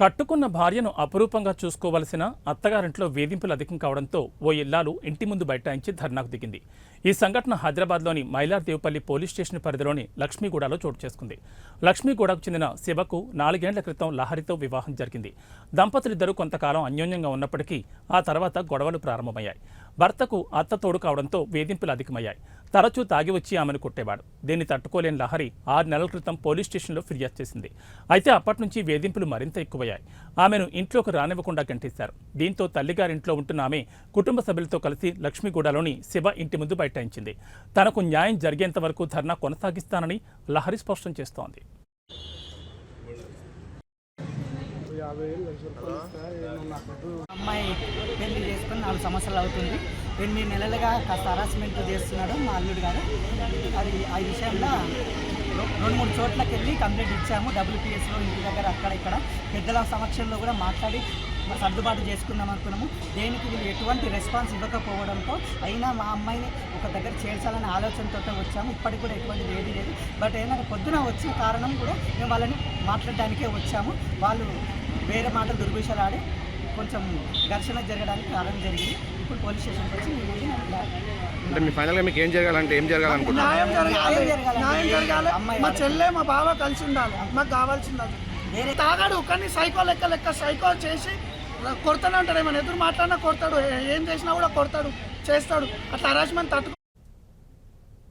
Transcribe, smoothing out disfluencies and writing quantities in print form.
కట్టుకున్న భార్యను అపురూపంగా చూసుకోవలసిన అత్తగారింట్లో వేధింపులు అధికం కావడంతో ఓ ఇల్లాలు ఇంటి ముందు బైఠాయించి ధర్నాకు దిగింది. ఈ సంఘటన హైదరాబాద్లోని మైలార్దేవ్పల్లి పోలీస్ స్టేషన్ పరిధిలోని లక్ష్మీగూడలో చోటు చేసుకుంది. లక్ష్మీగూడకు చెందిన శివకు 4 ఏళ్ల క్రితం లహరితో వివాహం జరిగింది. దంపతులిద్దరూ కొంతకాలం అన్యోన్యంగా ఉన్నప్పటికీ ఆ తర్వాత గొడవలు ప్రారంభమయ్యాయి. భర్తకు అత్త తోడు కావడంతో వేధింపులు అధికమయ్యాయి. తరచూ తాగి వచ్చి ఆమెను కొట్టేవాడు. దీన్ని తట్టుకోలేని లహరి 6 నెలల క్రితం పోలీస్ స్టేషన్లో ఫిర్యాదు చేసింది. అయితే అప్పటి నుంచి వేధింపులు మరింత ఎక్కువయ్యాయి. ఆమెను ఇంట్లోకి రానివ్వకుండా గంటేశారు. దీంతో తల్లిగారింట్లో ఉంటున్న ఆమె కుటుంబ సభ్యులతో కలిసి లక్ష్మీగూడలోని శివ ఇంటి ముందు బైఠాయించింది. తనకు న్యాయం జరిగేంత వరకు ధర్నా కొనసాగిస్తానని లహరి స్పష్టం చేస్తోంది. అమ్మాయి పెళ్లి చేసుకుని 4 సంవత్సరాలు అవుతుంది. 8 నెలలుగా కాస్త హరాస్మెంట్ చేస్తున్నాడు మా అల్లుడు గారు. అది ఆ విషయంలో 2-3 చోట్లకి వెళ్ళి కంప్లైంట్ ఇచ్చాము. WPSలో ఇంటి దగ్గర అక్కడ ఇక్కడ పెద్దల సమక్షంలో కూడా మాట్లాడి సర్దుబాటు చేసుకుందాం అనుకున్నాము. దేనికి వీళ్ళు ఎటువంటి రెస్పాన్స్ ఇవ్వకపోవడంతో అయినా మా అమ్మాయిని ఒక దగ్గర చేర్చాలనే ఆలోచనతో వచ్చాము. ఇప్పటికి కూడా ఎటువంటి ఏది లేదు. బట్ ఏంటంటే పొద్దున వచ్చిన కారణం కూడా మేము వాళ్ళని మాట్లాడడానికే వచ్చాము. వాళ్ళు వేరే మాటలు దుర్విషయాలు ఆడి కొంచెం ఘర్షణ జరగడానికి కారణం జరిగింది. ఇప్పుడు పోలీస్ స్టేషన్కి వచ్చి అంటే మీ ఫైనల్గా మీకు ఏం జరగాలంటే ఏం జరగాలనుకుంటున్నారు? న్యాయం జరగాలి. మా చెల్లె మా బావ కలిసి ఉండాలి. మాకు కావాల్సింది అది. వేరే తాగాడు కానీ సైకో లెక్క సైకో చేసి కొడతానే ఉంటాడు. ఏమైనా ఎదురు మాట్లాడినా కొడతాడు. ఏం చేసినా కూడా కొడతాడు, చేస్తాడు. అట్లా హరాస్మెంట్ తట్టుకు